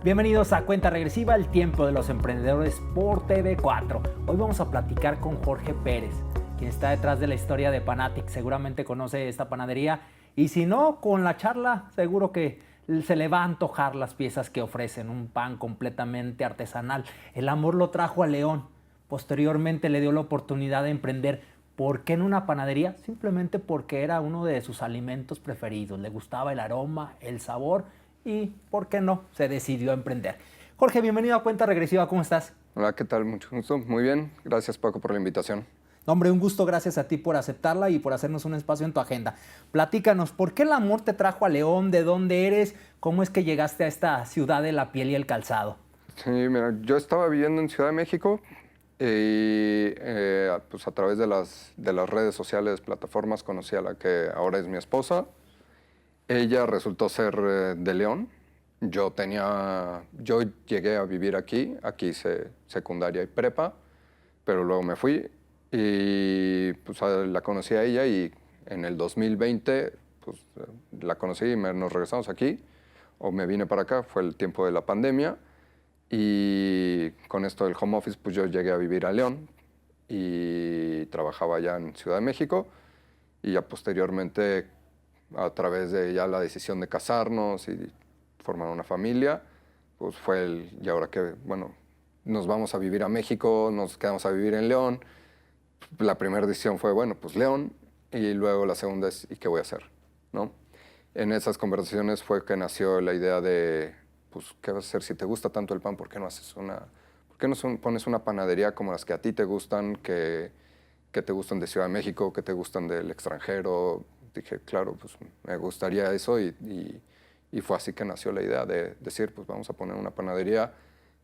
Bienvenidos a Cuenta Regresiva, el tiempo de los emprendedores por TV4. Hoy vamos a platicar con Jorge Pérez, quien está detrás de la historia de Panatic. Seguramente conoce esta panadería y si no, con la charla seguro que se le va a antojar las piezas que ofrecen. Un pan completamente artesanal. El amor lo trajo a León. Posteriormente le dio la oportunidad de emprender. ¿Por qué en una panadería? Simplemente porque era uno de sus alimentos preferidos. Le gustaba el aroma, el sabor y, ¿por qué no?, se decidió a emprender. Jorge, bienvenido a Cuenta Regresiva. ¿Cómo estás? Hola, ¿qué tal? Mucho gusto. Muy bien. Gracias, Paco, por la invitación. No, hombre, un gusto. Gracias a ti por aceptarla y por hacernos un espacio en tu agenda. Platícanos, ¿por qué el amor te trajo a León? ¿De dónde eres? ¿Cómo es que llegaste a esta ciudad de la piel y el calzado? Sí, mira, yo estaba viviendo en Ciudad de México y pues a través de las redes sociales, plataformas, conocí a la que ahora es mi esposa. Ella resultó ser de León. Yo llegué a vivir aquí hice secundaria y prepa, pero luego me fui y pues la conocí a ella y en el 2020 pues, la conocí y nos regresamos aquí, o me vine para acá, fue el tiempo de la pandemia y con esto del home office pues yo llegué a vivir a León y trabajaba allá en Ciudad de México y ya posteriormente a través de ya la decisión de casarnos y formar una familia, pues y ahora que, bueno, nos vamos a vivir a México, nos quedamos a vivir en León. La primera decisión fue, bueno, pues León, y luego la segunda es, ¿y qué voy a hacer? ¿No? En esas conversaciones fue que nació la idea de, pues, ¿qué vas a hacer? Si te gusta tanto el pan, ¿por qué no pones una panadería como las que a ti te gustan, que te gustan de Ciudad de México, que te gustan del extranjero? Dije, claro, pues me gustaría eso y fue así que nació la idea de decir, pues vamos a poner una panadería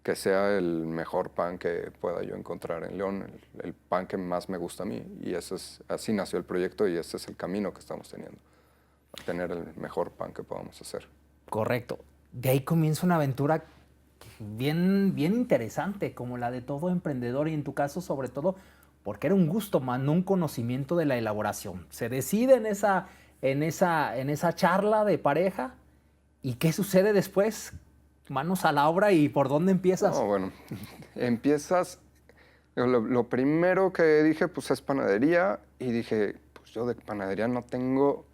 que sea el mejor pan que pueda yo encontrar en León, el pan que más me gusta a mí. Y así nació el proyecto y ese es el camino que estamos teniendo, a tener el mejor pan que podamos hacer. Correcto. De ahí comienza una aventura bien interesante, como la de todo emprendedor y en tu caso sobre todo porque era un gusto, más no un conocimiento de la elaboración. Se decide en esa charla de pareja. ¿Y qué sucede después? Manos a la obra, ¿y por dónde empiezas? No, bueno, empiezas. Lo primero que dije, pues es panadería. Y dije, pues yo de panadería no tengo,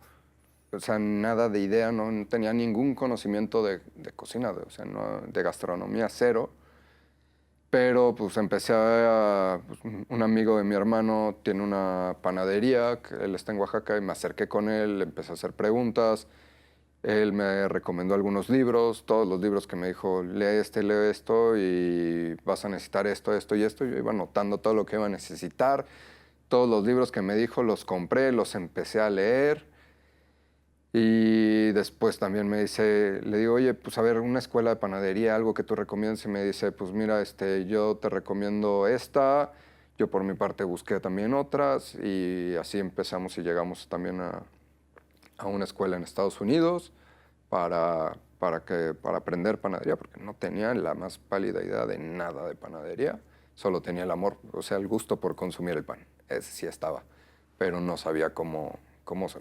o sea, nada de idea, no tenía ningún conocimiento de cocina, de gastronomía, cero. Pero pues pues, un amigo de mi hermano tiene una panadería, que él está en Oaxaca, y me acerqué con él, le empecé a hacer preguntas. Él me recomendó algunos libros, todos los libros que me dijo, lee esto y vas a necesitar esto, esto y esto. Yo iba anotando todo lo que iba a necesitar. Todos los libros que me dijo los compré, los empecé a leer. Y después también le digo, oye, pues a ver, una escuela de panadería, algo que tú recomiendas. Y me dice, pues mira, yo te recomiendo esta. Yo por mi parte busqué también otras. Y así empezamos y llegamos también a una escuela en Estados Unidos para aprender panadería, porque no tenía la más pálida idea de nada de panadería. Solo tenía el amor, o sea, el gusto por consumir el pan. Ese sí estaba, pero no sabía cómo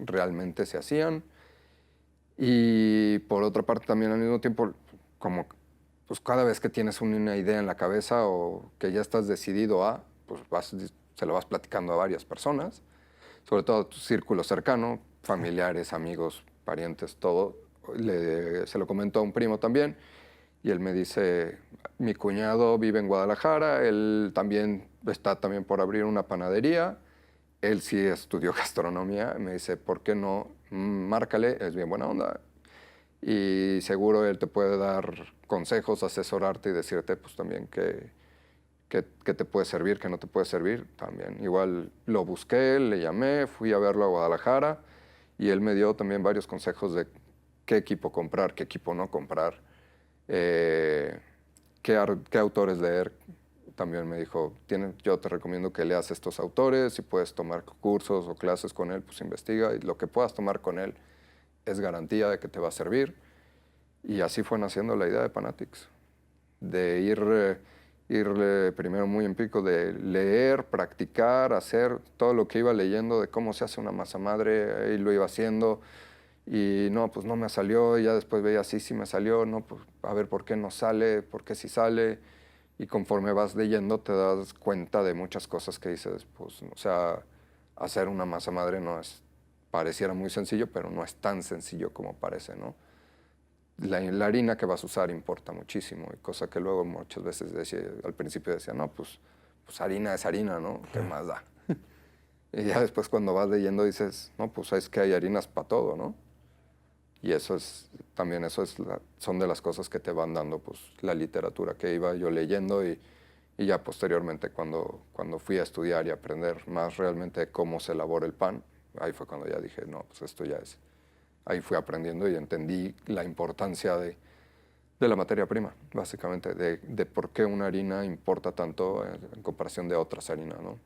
realmente se hacían. Y por otra parte también al mismo tiempo, como pues cada vez que tienes una idea en la cabeza o que ya estás decidido pues se lo vas platicando a varias personas, sobre todo a tu círculo cercano, familiares, amigos, parientes, todo. Se lo comentó a un primo también y él me dice, mi cuñado vive en Guadalajara, él también está también por abrir una panadería. Él sí estudió gastronomía. Me dice, ¿por qué no? Márcale, es bien buena onda. Y seguro él te puede dar consejos, asesorarte y decirte pues también que te puede servir, que no te puede servir. También igual lo busqué, le llamé, fui a verlo a Guadalajara y él me dio también varios consejos de qué equipo comprar, qué equipo no comprar, qué autores leer. También me dijo, yo te recomiendo que leas estos autores, si puedes tomar cursos o clases con él, pues investiga, y lo que puedas tomar con él es garantía de que te va a servir. Y así fue naciendo la idea de Panatics, de ir primero muy empírico, de leer, practicar, hacer todo lo que iba leyendo de cómo se hace una masa madre, ahí lo iba haciendo. Y no, pues no me salió, y ya después veía, sí me salió, no, pues a ver por qué no sale, por qué sí sale. Y conforme vas leyendo te das cuenta de muchas cosas que dices, pues, o sea, hacer una masa madre no es, pareciera muy sencillo, pero no es tan sencillo como parece, ¿no? La harina que vas a usar importa muchísimo, y cosa que luego muchas veces decía, al principio decía, no, pues harina es harina, ¿no? ¿Qué más da? Y ya después cuando vas leyendo dices, no, pues es que hay harinas para todo, ¿no? Y eso es, también eso es son de las cosas que te van dando pues, la literatura que iba yo leyendo y ya posteriormente cuando fui a estudiar y aprender más realmente cómo se elabora el pan, ahí fue cuando ya dije, no, pues esto ya es. Ahí fui aprendiendo y entendí la importancia de la materia prima, básicamente, de por qué una harina importa tanto en comparación de otras harinas, ¿no?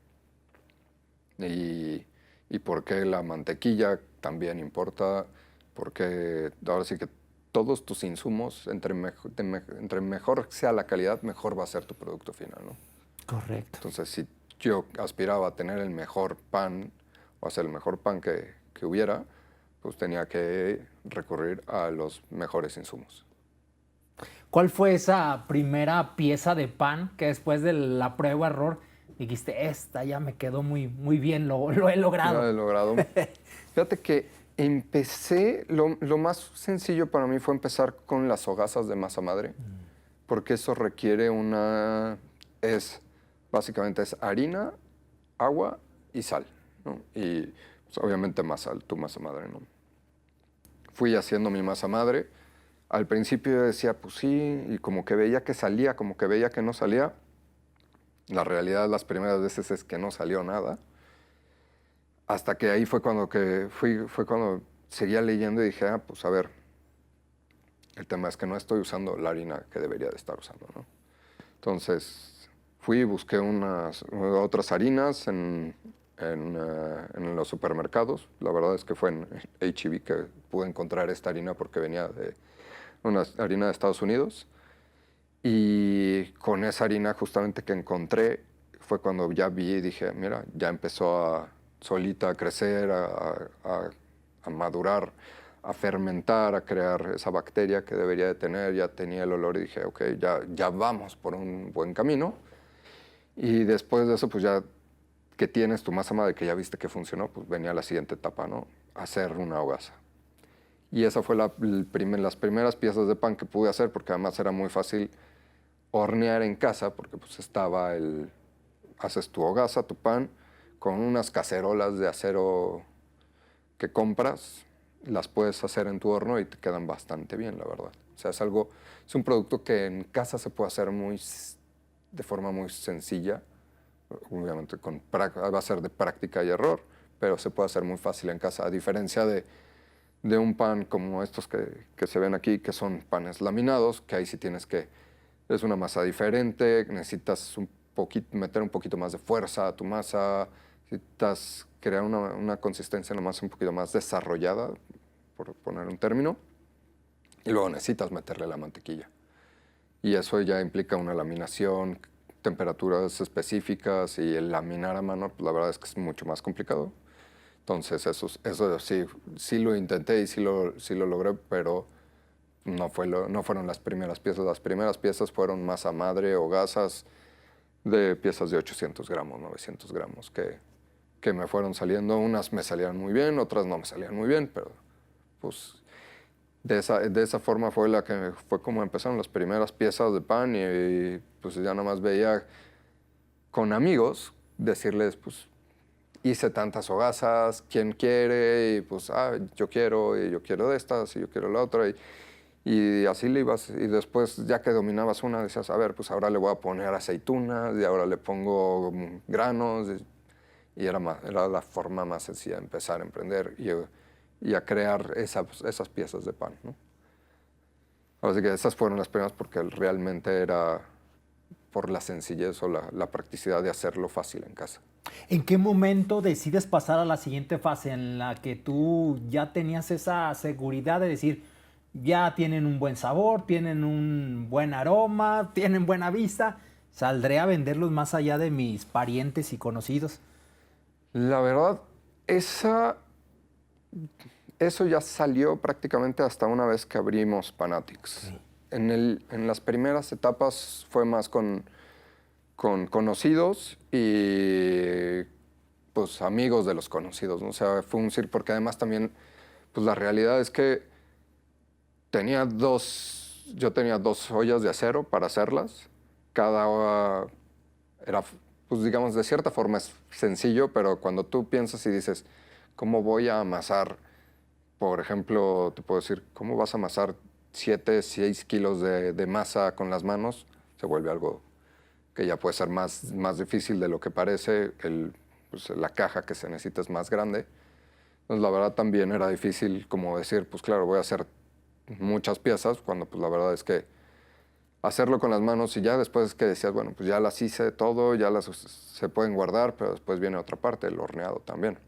Y por qué la mantequilla también importa, porque ahora sí que todos tus insumos, entre mejor sea la calidad, mejor va a ser tu producto final, ¿no? Correcto. Entonces, si yo aspiraba a tener el mejor pan, o hacer el mejor pan que hubiera, pues tenía que recurrir a los mejores insumos. ¿Cuál fue esa primera pieza de pan que después de la prueba-error dijiste, esta ya me quedó muy bien, lo he logrado? Lo he logrado. Fíjate que empecé, lo más sencillo para mí fue empezar con las hogazas de masa madre, porque eso requiere básicamente es harina, agua y sal, ¿no? Y pues, obviamente más sal, tu masa madre, ¿no? Fui haciendo mi masa madre. Al principio yo decía, pues sí, y como que veía que salía, como que veía que no salía. La realidad las primeras veces es que no salió nada. Hasta que ahí fue fue cuando seguía leyendo y dije, pues a ver, el tema es que no estoy usando la harina que debería de estar usando, ¿no? Entonces fui y busqué otras harinas en los supermercados. La verdad es que fue en H-E-B que pude encontrar esta harina porque venía de una harina de Estados Unidos. Y con esa harina justamente que encontré fue cuando ya vi y dije, mira, ya empezó solita a crecer, a madurar, a fermentar, a crear esa bacteria que debería de tener. Ya tenía el olor y dije, ok, ya vamos por un buen camino. Y después de eso, pues ya que tienes tu masa madre que ya viste que funcionó, pues venía la siguiente etapa, ¿no? Hacer una hogaza. Y esa fue las primeras piezas de pan que pude hacer, porque además era muy fácil hornear en casa, porque pues haces tu hogaza, tu pan, con unas cacerolas de acero que compras, las puedes hacer en tu horno y te quedan bastante bien, la verdad. O sea, es un producto que en casa se puede hacer de forma muy sencilla, obviamente va a ser de práctica y error, pero se puede hacer muy fácil en casa, a diferencia de un pan como estos que se ven aquí, que son panes laminados, que ahí sí es una masa diferente, necesitas meter un poquito más de fuerza a tu masa, necesitas crear una consistencia en la masa un poquito más desarrollada, por poner un término, y luego necesitas meterle la mantequilla. Y eso ya implica una laminación, temperaturas específicas, y el laminar a mano, pues la verdad es que es mucho más complicado. Entonces eso sí lo intenté y sí lo logré, pero no fueron las primeras piezas. Las primeras piezas fueron masa madre o gasas de piezas de 800 gramos, 900 gramos, que me fueron saliendo. Unas me salían muy bien, otras no me salían muy bien, pero pues de esa forma fue como empezaron las primeras piezas de pan y pues ya nada más veía con amigos decirles, pues hice tantas hogazas, ¿quién quiere? Y pues, yo quiero de estas, y yo quiero la otra. Y así le ibas, y después ya que dominabas una, decías, a ver, pues ahora le voy a poner aceitunas, y ahora le pongo granos, y era la forma más sencilla de empezar a emprender y a crear esas piezas de pan, ¿no? Así que esas fueron las primeras porque realmente era por la sencillez o la practicidad de hacerlo fácil en casa. ¿En qué momento decides pasar a la siguiente fase en la que tú ya tenías esa seguridad de decir, ya tienen un buen sabor, tienen un buen aroma, tienen buena vista, saldré a venderlos más allá de mis parientes y conocidos? La verdad, eso ya salió prácticamente hasta una vez que abrimos Panatics. Sí. En las primeras etapas fue más con conocidos y pues amigos de los conocidos, ¿no? O sea, fue un circo, porque además también, pues la realidad es que yo tenía dos ollas de acero para hacerlas. Cada olla era, pues digamos, de cierta forma es sencillo, pero cuando tú piensas y dices, ¿cómo voy a amasar? Por ejemplo, te puedo decir, ¿cómo vas a amasar 7, 6 kilos de masa con las manos? Se vuelve algo que ya puede ser más difícil de lo que parece. Pues, la caja que se necesita es más grande. Entonces, la verdad también era difícil como decir, pues claro, voy a hacer muchas piezas, cuando pues la verdad es que hacerlo con las manos y ya después que decías, bueno, pues ya las hice todo, se pueden guardar, pero después viene otra parte, el horneado también.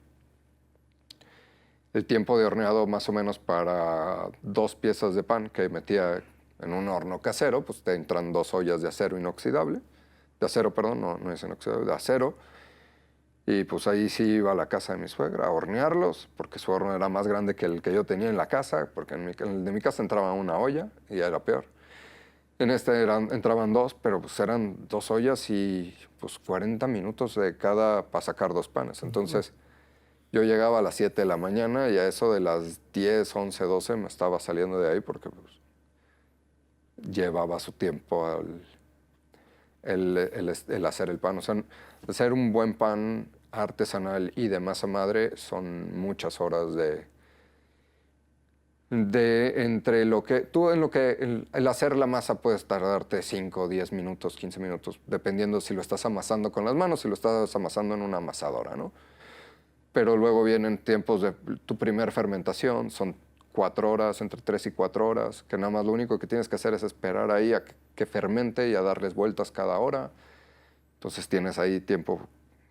El tiempo de horneado más o menos para 2 piezas de pan que metía en un horno casero, pues te entran 2 ollas de acero inoxidable, de acero, perdón, no es inoxidable, de acero. Y pues ahí sí iba a la casa de mi suegra a hornearlos, porque su horno era más grande que el que yo tenía en la casa, porque en el de mi casa entraba una olla y ya era peor. En este entraban 2, pero pues eran 2 ollas y pues 40 minutos de cada para sacar 2 panes. Entonces yo llegaba a las 7 de la mañana y a eso de las 10, 11, 12 me estaba saliendo de ahí porque pues, llevaba su tiempo el hacer el pan. O sea, hacer un buen pan artesanal y de masa madre son muchas horas de entre lo que tú en lo que el hacer la masa puedes tardarte 5, 10 minutos, 15 minutos, dependiendo si lo estás amasando con las manos, si lo estás amasando en una amasadora, ¿no? Pero luego vienen tiempos de tu primer fermentación, son 4 horas, entre 3 y 4 horas, que nada más lo único que tienes que hacer es esperar ahí a que fermente y a darles vueltas cada hora. Entonces tienes ahí tiempo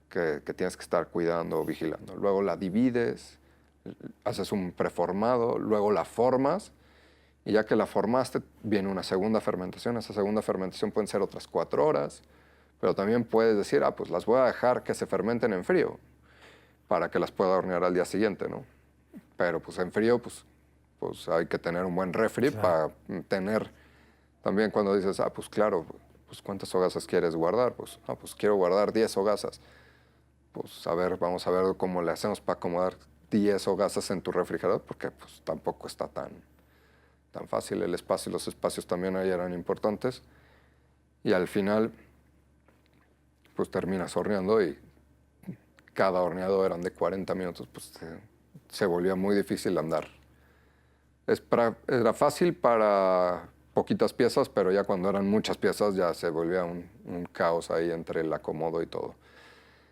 que tienes que estar cuidando, vigilando. Luego la divides, haces un preformado, luego la formas, y ya que la formaste, viene una segunda fermentación. Esa segunda fermentación pueden ser otras 4 horas, pero también puedes decir, pues las voy a dejar que se fermenten en frío, para que las pueda hornear al día siguiente, ¿no? Pero pues en frío, pues hay que tener un buen refri para tener, también cuando dices, pues claro, pues ¿cuántas hogazas quieres guardar? Pues quiero guardar 10 hogazas. Pues a ver, vamos a ver cómo le hacemos para acomodar 10 hogazas en tu refrigerador, porque pues tampoco está tan fácil el espacio, los espacios también ahí eran importantes. Y al final, pues terminas horneando y cada horneado eran de 40 minutos, pues se volvía muy difícil andar. Era fácil para poquitas piezas, pero ya cuando eran muchas piezas ya se volvía un caos ahí entre el acomodo y todo.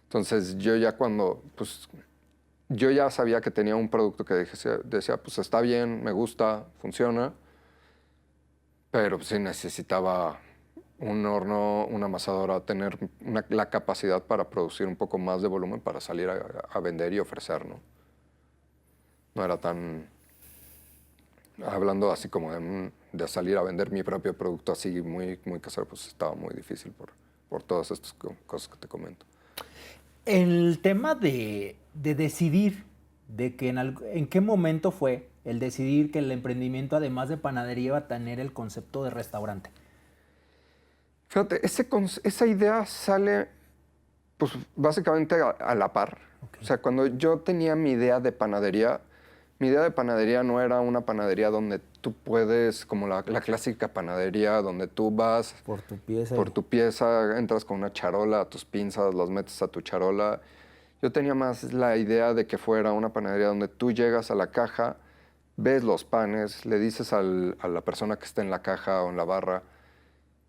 Entonces yo ya sabía que tenía un producto que decía, pues está bien, me gusta, funciona, pero pues, sí necesitaba un horno, una amasadora, tener la capacidad para producir un poco más de volumen para salir a vender y ofrecer, ¿no? No era tan... Hablando así como de salir a vender mi propio producto así muy, muy casero, pues estaba muy difícil por todas estas cosas que te comento. El tema de decidir, de que en qué momento fue el decidir que el emprendimiento, además de panadería, iba a tener el concepto de restaurante. Fíjate, esa idea sale pues básicamente a la par. Okay. O sea, cuando yo tenía mi idea de panadería no era una panadería donde tú puedes, como la clásica panadería, donde tú vas por tu pieza, entras con una charola, tus pinzas, las metes a tu charola. Yo tenía más la idea de que fuera una panadería donde tú llegas a la caja, ves los panes, le dices a la persona que está en la caja o en la barra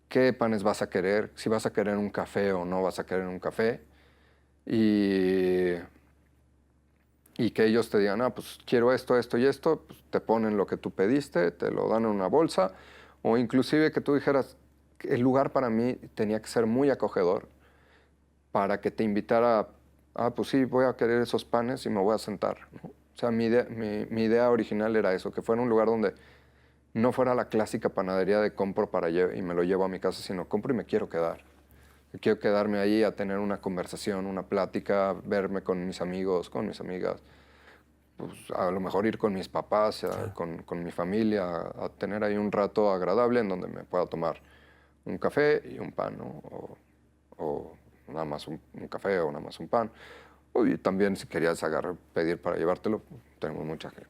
qué panes vas a querer, si vas a querer un café o no vas a querer un café. Y que ellos te digan, pues quiero esto, esto y esto, pues te ponen lo que tú pediste, te lo dan en una bolsa, o inclusive que tú dijeras, el lugar para mí tenía que ser muy acogedor para que te invitara, pues sí, voy a querer esos panes y me voy a sentar, ¿no? O sea, mi idea original era eso, que fuera un lugar donde no fuera la clásica panadería de compro y me lo llevo a mi casa, sino compro y me quiero quedar. Quiero quedarme ahí a tener una conversación, una plática, verme con mis amigos, con mis amigas, pues, a lo mejor ir con mis papás, con mi familia, a tener ahí un rato agradable en donde me pueda tomar un café y un pan, ¿no? O nada más un café o nada más un pan. Y también si querías pedir para llevártelo, tenemos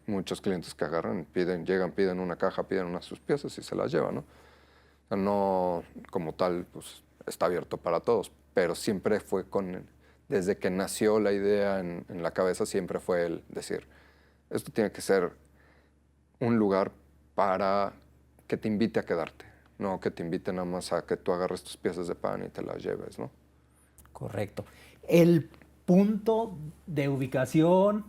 muchos clientes que agarran, llegan, piden una caja, piden unas sus piezas y se las llevan, ¿no? O sea, no como tal, pues está abierto para todos, pero siempre fue desde que nació la idea en la cabeza, siempre fue el decir, esto tiene que ser un lugar para que te invite a quedarte, no que te invite nada más a que tú agarres tus piezas de pan y te las lleves, ¿no? Correcto. El punto de ubicación,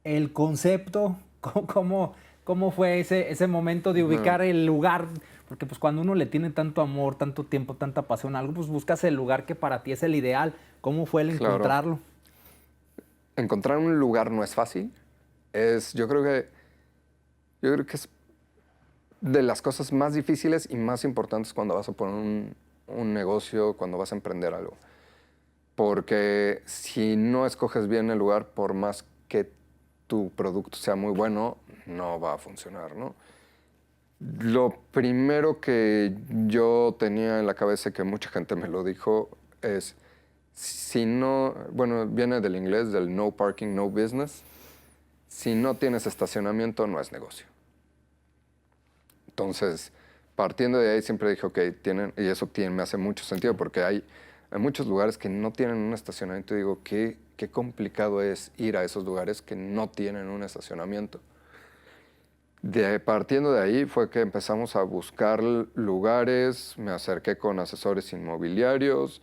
el concepto, cómo fue ese momento de ubicar el lugar? Porque pues cuando uno le tiene tanto amor, tanto tiempo, tanta pasión a algo, pues buscas el lugar que para ti es el ideal. ¿Cómo fue el Claro. encontrarlo? Encontrar un lugar no es fácil. Yo creo que es de las cosas más difíciles y más importantes cuando vas a poner un negocio, cuando vas a emprender algo. Porque si no escoges bien el lugar, por más que tu producto sea muy bueno, no va a funcionar, ¿no? Lo primero que yo tenía en la cabeza, y que mucha gente me lo dijo, es, si no, bueno, viene del inglés, del no parking, no business. Si no tienes estacionamiento, no es negocio. Entonces, partiendo de ahí, siempre dije, ok, y eso me hace mucho sentido, porque hay muchos lugares que no tienen un estacionamiento. Y digo, qué complicado es ir a esos lugares que no tienen un estacionamiento. Partiendo de ahí fue que empezamos a buscar lugares, me acerqué con asesores inmobiliarios,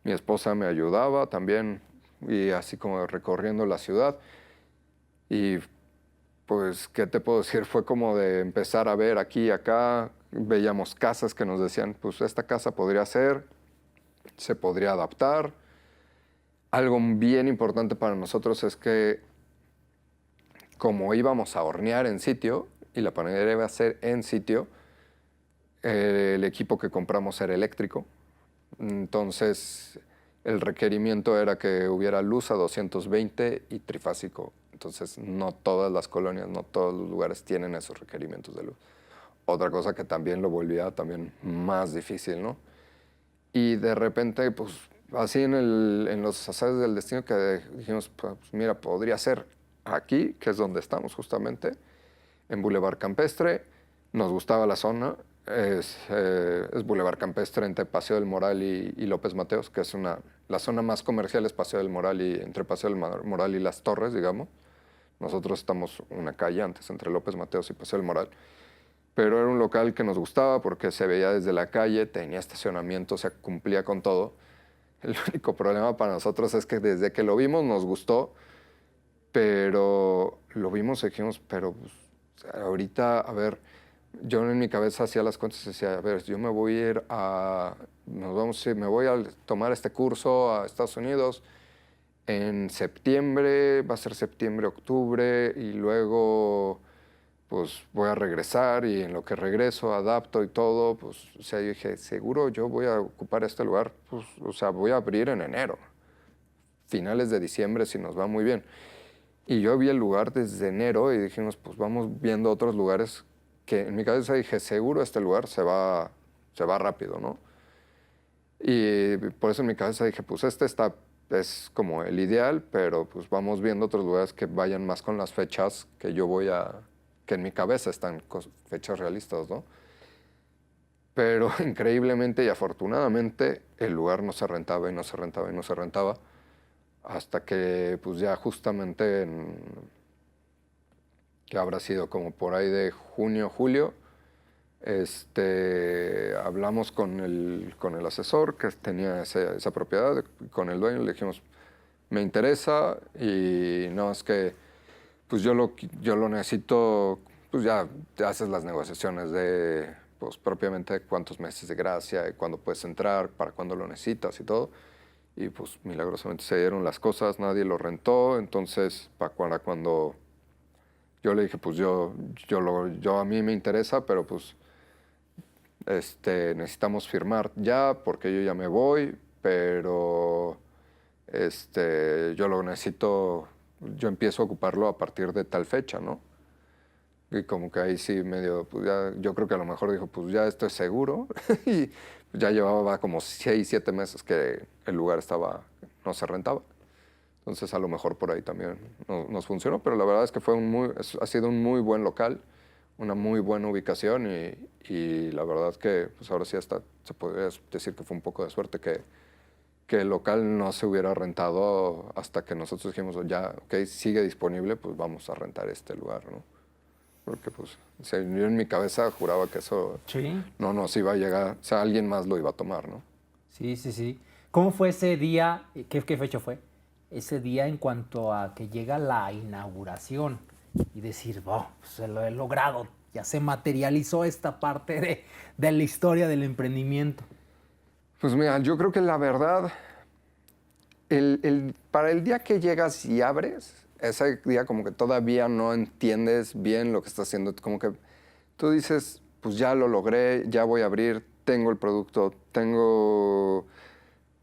mi esposa me ayudaba también, y así como recorriendo la ciudad. Y pues, ¿qué te puedo decir? Fue como de empezar a ver aquí y acá, veíamos casas que nos decían, pues esta casa podría ser, se podría adaptar. Algo bien importante para nosotros es que como íbamos a hornear en sitio y la panadería iba a ser en sitio, el equipo que compramos era eléctrico. Entonces, el requerimiento era que hubiera luz a 220 y trifásico. Entonces, no todas las colonias, no todos los lugares tienen esos requerimientos de luz. Otra cosa que también lo volvía también más difícil, ¿no? Y de repente, pues, así en los azares del destino que dijimos, pues mira, podría ser aquí, que es donde estamos justamente, en Boulevard Campestre. Nos gustaba la zona. Es Boulevard Campestre entre Paseo del Moral y López Mateos, que es la zona más comercial es Paseo del Moral entre Paseo del Moral y Las Torres, digamos. Nosotros estamos una calle antes, entre López Mateos y Paseo del Moral. Pero era un local que nos gustaba porque se veía desde la calle, tenía estacionamiento, o sea, cumplía con todo. El único problema para nosotros es que desde que lo vimos nos gustó, pero lo vimos y dijimos, pero pues, ahorita, a ver, yo en mi cabeza hacía las cuentas y decía, a ver, yo me voy a ir me voy a tomar este curso a Estados Unidos en septiembre, va a ser septiembre, octubre, y luego pues voy a regresar y en lo que regreso adapto y todo, pues, o sea, yo dije, seguro yo voy a ocupar este lugar, pues, o sea, voy a abrir en enero, finales de diciembre si nos va muy bien. Y yo vi el lugar desde enero y dijimos, pues vamos viendo otros lugares que en mi cabeza dije, seguro este lugar se va rápido, ¿no? Y por eso en mi cabeza dije, pues es como el ideal, pero pues vamos viendo otros lugares que vayan más con las fechas que que en mi cabeza están fechas realistas, ¿no? Pero increíblemente y afortunadamente el lugar no se rentaba y no se rentaba y no se rentaba hasta que pues ya justamente que habrá sido como por ahí de junio, julio, hablamos con el asesor que tenía esa propiedad, con el dueño, le dijimos, me interesa y no, es que pues yo lo necesito, pues ya te haces las negociaciones de, pues propiamente cuántos meses de gracia y cuándo puedes entrar, para cuándo lo necesitas y todo. Y pues milagrosamente se dieron las cosas, nadie lo rentó, entonces para cuando yo le dije, pues yo a mí me interesa, pero pues necesitamos firmar ya porque yo ya me voy, pero yo lo necesito yo empiezo a ocuparlo a partir de tal fecha, ¿no? Y como que ahí sí medio, pues ya, yo creo que a lo mejor dijo, pues ya esto es seguro. Y ya llevaba como 6, 7 meses que el lugar no se rentaba. Entonces a lo mejor por ahí también nos funcionó, pero la verdad es que ha sido un muy buen local, una muy buena ubicación y la verdad es que pues ahora sí hasta se podría decir que fue un poco de suerte que el local no se hubiera rentado hasta que nosotros dijimos, ya, ok, sigue disponible, pues vamos a rentar este lugar, ¿no? Porque pues o sea, yo en mi cabeza juraba que eso Sí. no nos iba a llegar, o sea, alguien más lo iba a tomar, ¿no? Sí, sí, sí. ¿Cómo fue ese día? ¿Qué fecha fue? Ese día en cuanto a que llega la inauguración y decir, oh, se lo he logrado, ya se materializó esta parte de la historia del emprendimiento. Pues mira, yo creo que la verdad, para el día que llegas y abres, ese día como que todavía no entiendes bien lo que estás haciendo, como que tú dices, pues ya lo logré, ya voy a abrir, tengo el producto, tengo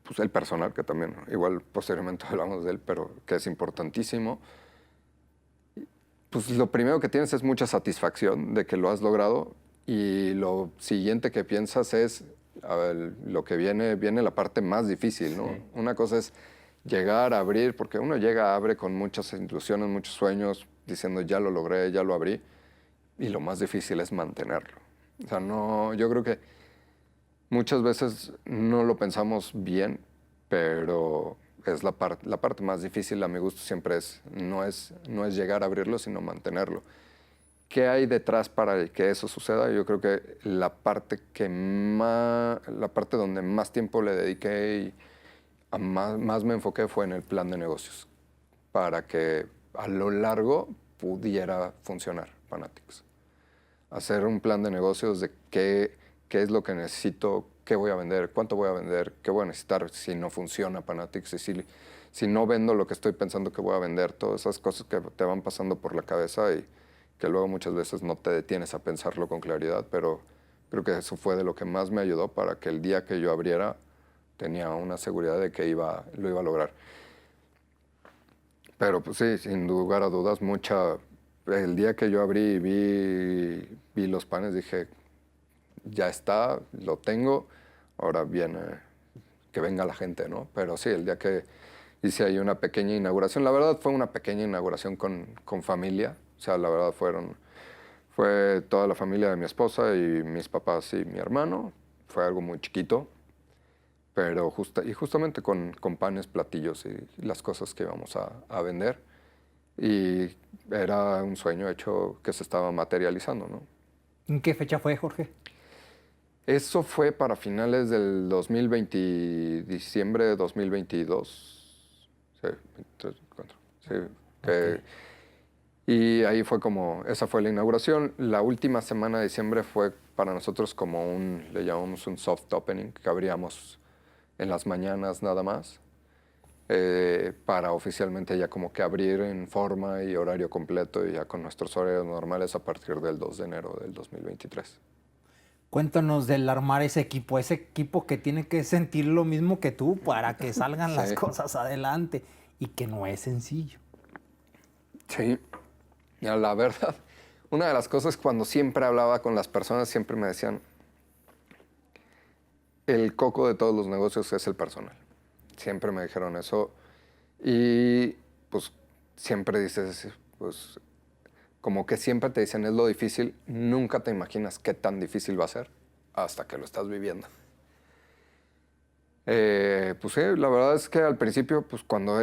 pues, el personal, que también, igual posteriormente hablamos de él, pero que es importantísimo. Pues lo primero que tienes es mucha satisfacción de que lo has logrado y lo siguiente que piensas es, a ver, lo que viene la parte más difícil, ¿no? Sí. Una cosa es llegar a abrir, porque uno llega, abre con muchas ilusiones, muchos sueños, diciendo ya lo logré, ya lo abrí, y lo más difícil es mantenerlo. O sea, no, yo creo que muchas veces no lo pensamos bien, pero es la parte más difícil, a mi gusto, siempre no es llegar a abrirlo, sino mantenerlo. ¿Qué hay detrás para que eso suceda? Yo creo que la parte donde más tiempo le dediqué y más me enfoqué fue en el plan de negocios, para que a lo largo pudiera funcionar Fanatics. Hacer un plan de negocios de qué es lo que necesito, qué voy a vender, cuánto voy a vender, qué voy a necesitar si no funciona Fanatics, y si no vendo lo que estoy pensando que voy a vender, todas esas cosas que te van pasando por la cabeza y que luego muchas veces no te detienes a pensarlo con claridad, pero creo que eso fue de lo que más me ayudó para que el día que yo abriera tenía una seguridad de que lo iba a lograr. Pero pues sí, sin lugar a dudas, el día que yo abrí y vi los panes, dije, ya está, lo tengo, ahora viene que venga la gente, ¿no? Pero sí, el día que hice ahí una pequeña inauguración, la verdad fue una pequeña inauguración con familia, o sea, la verdad fue toda la familia de mi esposa y mis papás y mi hermano, fue algo muy chiquito, pero justamente con panes, platillos y las cosas que íbamos a vender. Y era un sueño hecho que se estaba materializando, ¿no? ¿En qué fecha fue, Jorge? Eso fue para finales del 2020, diciembre de 2022. Sí, 23, 24. Sí, Ok. y ahí fue esa fue la inauguración. La última semana de diciembre fue para nosotros como le llamamos un soft opening, que abríamos en las mañanas nada más, para oficialmente ya como que abrir en forma y horario completo y ya con nuestros horarios normales a partir del 2 de enero del 2023. Cuéntanos del armar ese equipo que tiene que sentir lo mismo que tú para que salgan las Sí, cosas adelante y que no es sencillo. sí. Ya, la verdad, una de las cosas cuando siempre hablaba con las personas, siempre me decían, el coco de todos los negocios es el personal. Siempre me dijeron eso. Y pues siempre dices, pues como que siempre te dicen es lo difícil, nunca te imaginas qué tan difícil va a ser hasta que lo estás viviendo. Pues sí, la verdad es que al principio, pues cuando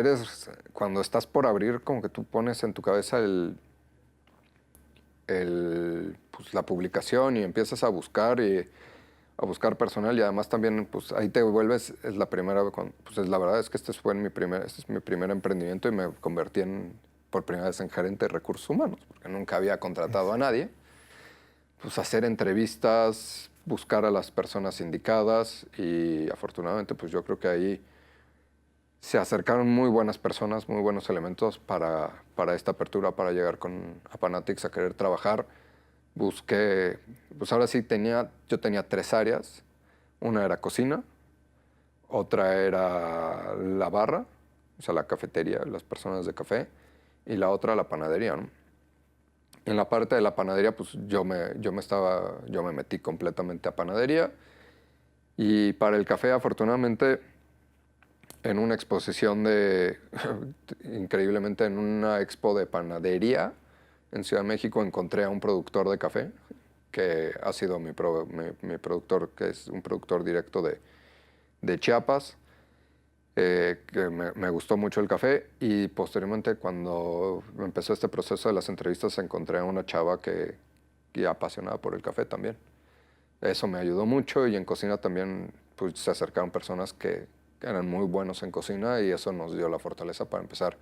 estás por abrir, como que tú pones en tu cabeza pues, la publicación y empiezas a buscar personal y además también pues ahí te vuelves, es la primera, pues la verdad es que este es mi primer emprendimiento y me convertí por primera vez en gerente de recursos humanos, porque nunca había contratado a nadie. Pues hacer entrevistas, buscar a las personas indicadas y afortunadamente pues yo creo que ahí se acercaron muy buenas personas, muy buenos elementos para esta apertura, para llegar a Fanatics a querer trabajar. Busqué, pues ahora sí yo tenía 3 áreas. Una era cocina, otra era la barra, o sea, la cafetería, las personas de café, y la otra la panadería, ¿no? En la parte de la panadería, pues yo me metí completamente a panadería. Y para el café, afortunadamente, en una exposición increíblemente en una expo de panadería en Ciudad de México, encontré a un productor de café, que ha sido mi productor, que es un productor directo de Chiapas, que me gustó mucho el café, y posteriormente cuando empezó este proceso de las entrevistas encontré a una chava que apasionada por el café también. Eso me ayudó mucho, y en cocina también pues, se acercaron personas que eran muy buenos en cocina, y eso nos dio la fortaleza para empezar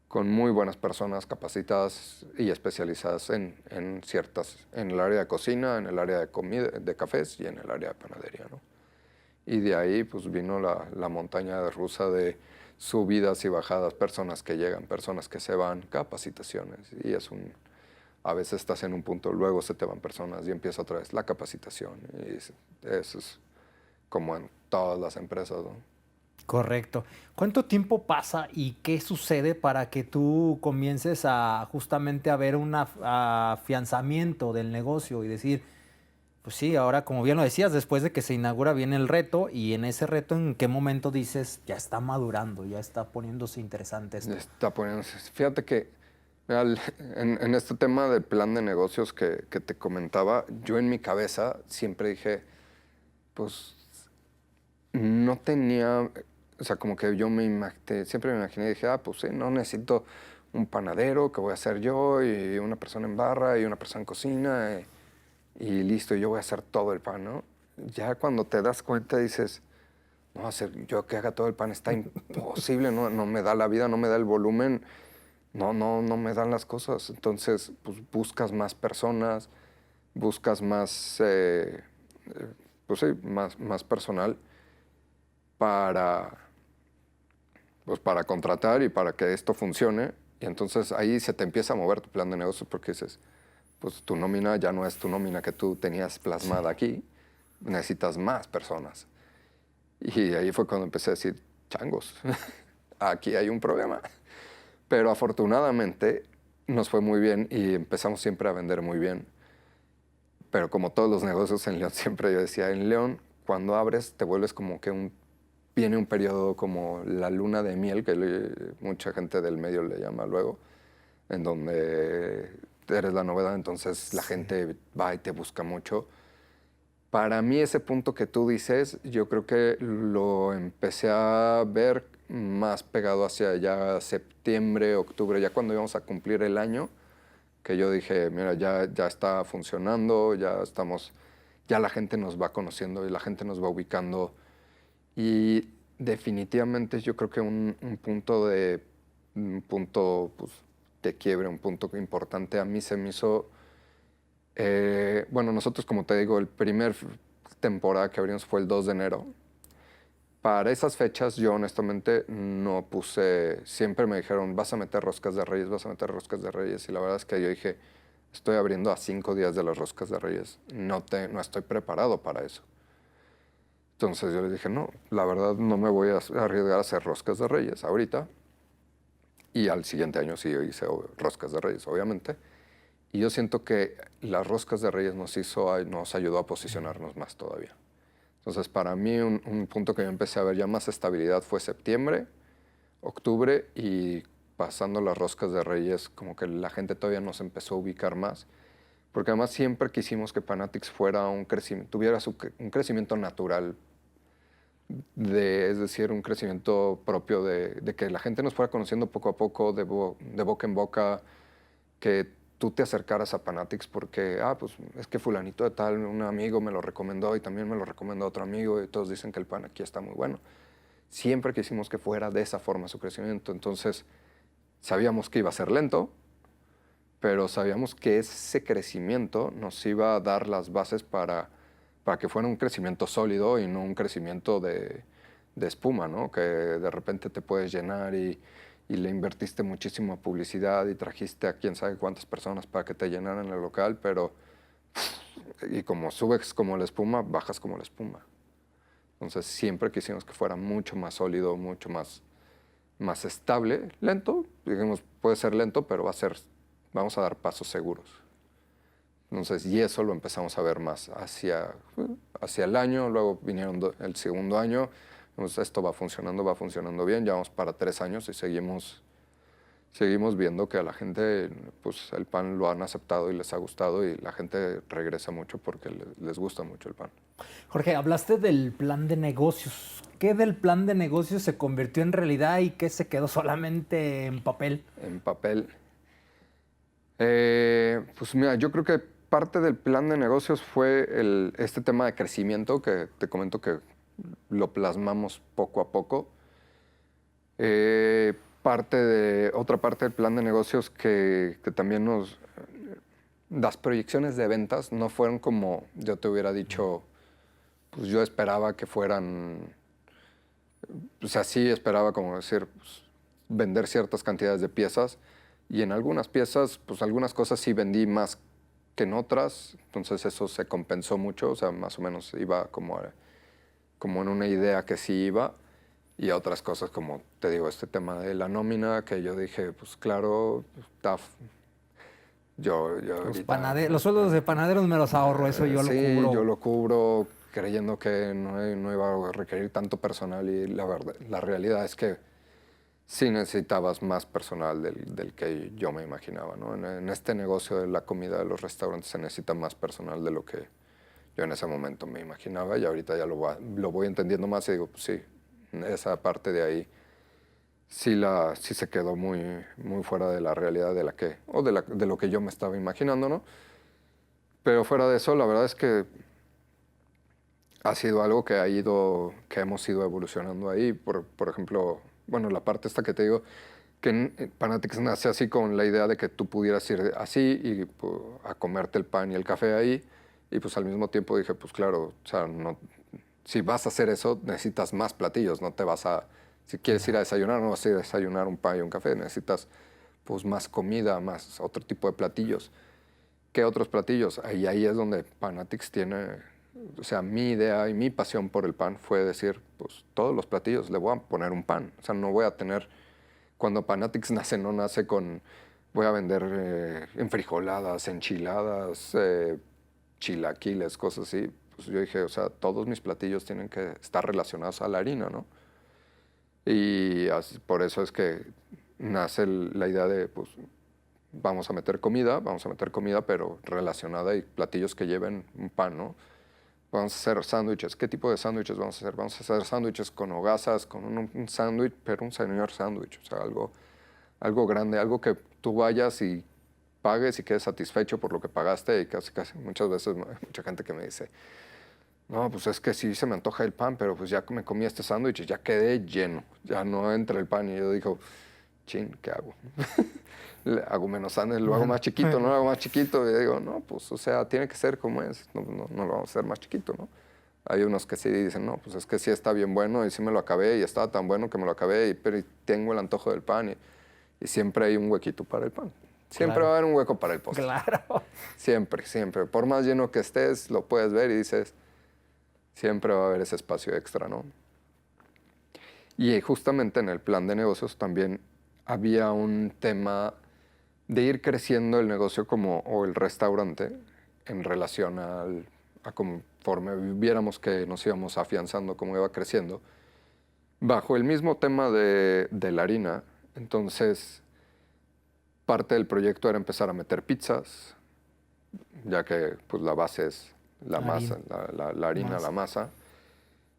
con muy buenas personas capacitadas y especializadas en el área de cocina, en el área de comida, de cafés y en el área de panadería, ¿no? Y de ahí pues vino la montaña rusa de subidas y bajadas, personas que llegan, personas que se van, capacitaciones. Y a veces estás en un punto, luego se te van personas y empieza otra vez la capacitación. Y eso es como en todas las empresas, ¿no? Correcto. ¿Cuánto tiempo pasa y qué sucede para que tú comiences a justamente a ver un afianzamiento del negocio y decir, pues sí, ahora como bien lo decías, después de que se inaugura viene el reto, y en ese reto, ¿en qué momento dices, ya está madurando, ya está poniéndose interesante esto? Fíjate que mira, en este tema del plan de negocios que te comentaba, yo en mi cabeza siempre dije, pues no tenía, o sea, como que siempre me imaginé, dije, pues sí, no necesito un panadero que voy a hacer yo, y una persona en barra y una persona en cocina, y listo, yo voy a hacer todo el pan, ¿no? Ya cuando te das cuenta dices, no, hacer yo que haga todo el pan está imposible, no me da la vida, no me da el volumen, no me dan las cosas. Entonces, pues buscas más personas, buscas más, pues sí, más personal para, pues para contratar y para que esto funcione. Y entonces ahí se te empieza a mover tu plan de negocio, porque dices, pues tu nómina ya no es tu nómina que tú tenías plasmada aquí, necesitas más personas. Y ahí fue cuando empecé a decir, changos, aquí hay un problema. Pero afortunadamente nos fue muy bien y empezamos siempre a vender muy bien. Pero como todos los negocios en León, siempre yo decía, en León, cuando abres, te vuelves como que viene un periodo como la luna de miel, que mucha gente del medio le llama luego, en donde eres la novedad, entonces la gente va y te busca mucho. Para mí ese punto que tú dices, yo creo que lo empecé a ver más pegado hacia ya septiembre, octubre, ya cuando íbamos a cumplir el año, que yo dije, mira, ya está funcionando, ya la gente nos va conociendo y la gente nos va ubicando. Y definitivamente yo creo que un punto pues, de quiebre, un punto importante a mí se me hizo. Bueno, nosotros, como te digo, el primer temporada que abrimos fue el 2 de enero. Para esas fechas yo honestamente no siempre me dijeron, vas a meter roscas de Reyes, vas a meter roscas de Reyes. Y la verdad es que yo dije, estoy abriendo a 5 días de las roscas de Reyes, no estoy preparado para eso. Entonces yo les dije, no, la verdad no me voy a arriesgar a hacer roscas de Reyes ahorita. Y al siguiente año sí hice roscas de Reyes, obviamente. Y yo siento que las roscas de Reyes nos ayudó a posicionarnos más todavía. Entonces, para mí, un punto que yo empecé a ver ya más estabilidad fue septiembre, octubre, y pasando las roscas de Reyes, como que la gente todavía nos empezó a ubicar más. Porque además siempre quisimos que Panatics tuviera un crecimiento natural, es decir, un crecimiento propio de que la gente nos fuera conociendo poco a poco, de boca en boca, que tú te acercaras a Panatics porque, pues es que fulanito de tal, un amigo me lo recomendó y también me lo recomendó otro amigo, y todos dicen que el pan aquí está muy bueno. Siempre quisimos que fuera de esa forma su crecimiento. Entonces, sabíamos que iba a ser lento, pero sabíamos que ese crecimiento nos iba a dar las bases para que fuera un crecimiento sólido y no un crecimiento de espuma, ¿no? Que de repente te puedes llenar y le invertiste muchísimo a publicidad y trajiste a quién sabe cuántas personas para que te llenaran el local, pero y como subes como la espuma, bajas como la espuma. Entonces siempre quisimos que fuera mucho más sólido, mucho más más estable, lento, digamos, puede ser lento, pero vamos a dar pasos seguros. Entonces, y eso lo empezamos a ver más hacia el año, luego vinieron el segundo año, entonces esto va funcionando bien, ya vamos para 3 años y seguimos viendo que a la gente, pues el pan lo han aceptado y les ha gustado y la gente regresa mucho porque les gusta mucho el pan. Jorge, hablaste del plan de negocios. ¿Qué del plan de negocios se convirtió en realidad y qué se quedó solamente en papel? En papel. Pues mira, yo creo que parte del plan de negocios fue este tema de crecimiento que te comento que lo plasmamos poco a poco. Otra parte del plan de negocios que también las proyecciones de ventas no fueron como yo te hubiera dicho, pues yo esperaba que fueran, pues así esperaba como decir, pues, vender ciertas cantidades de piezas y en algunas piezas, pues algunas cosas sí vendí más que en otras, entonces eso se compensó mucho, o sea, más o menos iba como en una idea que sí iba. Y otras cosas como, te digo, este tema de la nómina, que yo dije, pues claro, Los sueldos de panaderos me los ahorro, eso yo lo cubro. Sí, yo lo cubro creyendo que no iba a requerir tanto personal y la realidad es que sí necesitabas más personal del que yo me imaginaba, ¿no? En este negocio de la comida de los restaurantes se necesita más personal de lo que yo en ese momento me imaginaba y ahorita ya lo voy entendiendo más y digo, pues sí, esa parte de ahí sí se quedó muy, muy fuera de la realidad de lo que yo me estaba imaginando, ¿no? Pero fuera de eso, la verdad es que ha sido algo que hemos ido evolucionando ahí. Por ejemplo, bueno, la parte esta que te digo, que Panatics nace así con la idea de que tú pudieras ir así y pues, a comerte el pan y el café ahí. Y pues al mismo tiempo dije, pues claro, o sea, no, si vas a hacer eso, necesitas más platillos, no te vas a... Si quieres ir a desayunar, no vas a ir a desayunar un pan y un café, necesitas pues más comida, más otro tipo de platillos. ¿Qué otros platillos? Ahí es donde Panatics tiene... O sea, mi idea y mi pasión por el pan fue decir, pues todos los platillos le voy a poner un pan. O sea, no voy a tener... Cuando Panatics nace, no nace con... Voy a vender enfrijoladas, enchiladas, chilaquiles, cosas así. Pues yo dije, o sea, todos mis platillos tienen que estar relacionados a la harina, ¿no? Y por eso es que nace la idea de, pues, vamos a meter comida, pero relacionada y platillos que lleven un pan, ¿no? Vamos a hacer sándwiches. ¿Qué tipo de sándwiches vamos a hacer? Vamos a hacer sándwiches con hogazas, con un sándwich, pero un señor sándwich, o sea, algo grande, algo que tú vayas y pagues y quedes satisfecho por lo que pagaste y casi muchas veces mucha gente que me dice, no, pues es que sí se me antoja el pan, pero pues ya me comí este sándwich y ya quedé lleno, ya no entra el pan y yo digo, chin, ¿qué hago? Le hago menos sándwich, lo hago más chiquito, no lo hago más chiquito y digo, no, pues o sea, tiene que ser como es, no lo vamos a hacer más chiquito, ¿no? Hay unos que sí dicen, no, pues es que sí está bien bueno y sí me lo acabé y estaba tan bueno que me lo acabé, pero tengo el antojo del pan y siempre hay un huequito para el pan. Siempre Claro. va a haber un hueco para el postre. Claro. Siempre, siempre. Por más lleno que estés, lo puedes ver y dices, siempre va a haber ese espacio extra, ¿no? Y justamente en el plan de negocios también había un tema de ir creciendo el negocio o el restaurante en relación a conforme viéramos que nos íbamos afianzando, cómo iba creciendo, bajo el mismo tema de la harina. Entonces, parte del proyecto era empezar a meter pizzas, ya que pues, la base es la masa, la harina, la masa.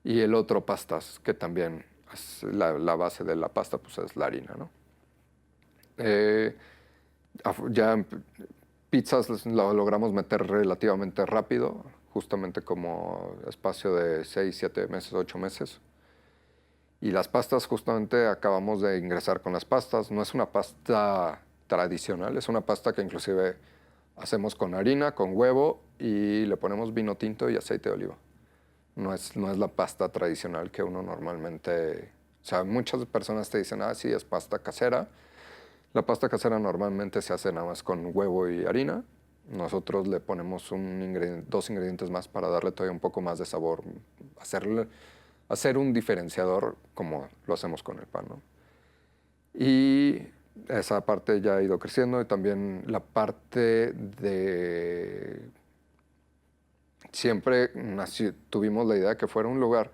Y el otro, pastas, que también es la base de la pasta pues, es la harina, ¿no? Ya pizzas lo logramos meter relativamente rápido, justamente como espacio de 6, 7 meses, 8 meses. Y las pastas, justamente acabamos de ingresar con las pastas. No es una pasta tradicional, es una pasta que inclusive hacemos con harina, con huevo y le ponemos vino tinto y aceite de oliva. No es la pasta tradicional que uno normalmente... O sea, muchas personas te dicen, sí, es pasta casera. La pasta casera normalmente se hace nada más con huevo y harina. Nosotros le ponemos 2 ingredientes más para darle todavía un poco más de sabor, hacer un diferenciador como lo hacemos con el pan, ¿no? Y esa parte ya ha ido creciendo y también la parte de... Siempre tuvimos la idea de que fuera un lugar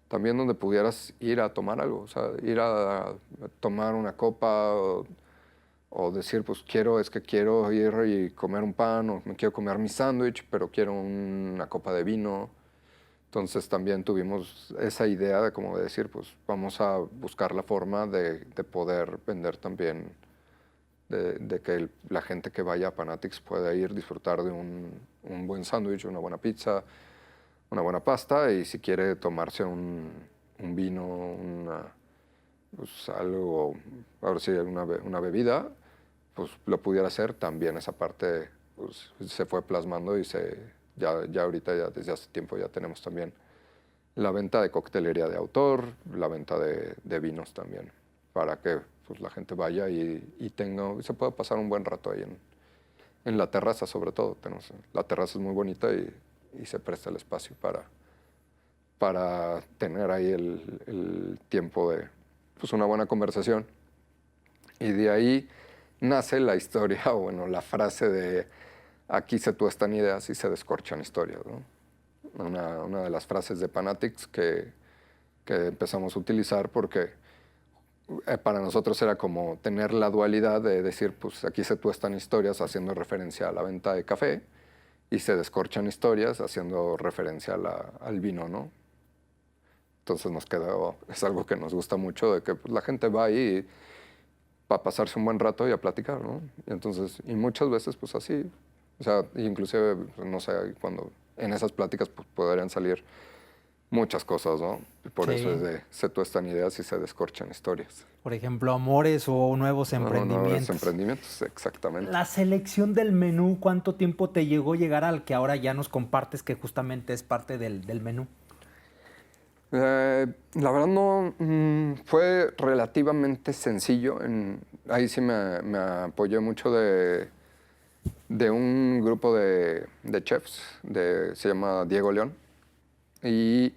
también donde pudieras ir a tomar algo, o sea, ir a tomar una copa o decir, pues es que quiero ir y comer un pan o me quiero comer mi sándwich, pero quiero una copa de vino. Entonces también tuvimos esa idea de como de decir, pues vamos a buscar la forma de poder vender también, de que la gente que vaya a Panatics pueda ir, disfrutar de un buen sándwich, una buena pizza, una buena pasta y si quiere tomarse un vino, pues algo, ahora sí, una bebida, pues lo pudiera hacer. También esa parte pues, se fue plasmando y ya ahorita, ya desde hace tiempo ya tenemos también la venta de coctelería de autor, la venta de vinos también, para que pues, la gente vaya y se pueda pasar un buen rato ahí en la terraza sobre todo. La terraza es muy bonita y se presta el espacio para tener ahí el tiempo de pues, una buena conversación. Y de ahí nace la historia, o bueno, la frase de aquí se tuestan ideas y se descorchan historias, ¿no? Una de las frases de Panatics que empezamos a utilizar porque para nosotros era como tener la dualidad de decir, pues aquí se tuestan historias haciendo referencia a la venta de café y se descorchan historias haciendo referencia al vino, ¿no? Entonces nos quedó, es algo que nos gusta mucho, de que pues, la gente va ahí para pasarse un buen rato y a platicar, ¿no? Y muchas veces pues así, o sea, inclusive, no sé, cuando en esas pláticas pues, podrían salir muchas cosas, ¿no? Y por Sí. eso es de se tuestan ideas y se descorchan historias. Por ejemplo, amores o nuevos emprendimientos. Nuevos emprendimientos, exactamente. La selección del menú, ¿cuánto tiempo te llegó a llegar al que ahora ya nos compartes que justamente es parte del menú? La verdad no, fue relativamente sencillo. Ahí sí me apoyé mucho de un grupo de chefs, se llama Diego León. Y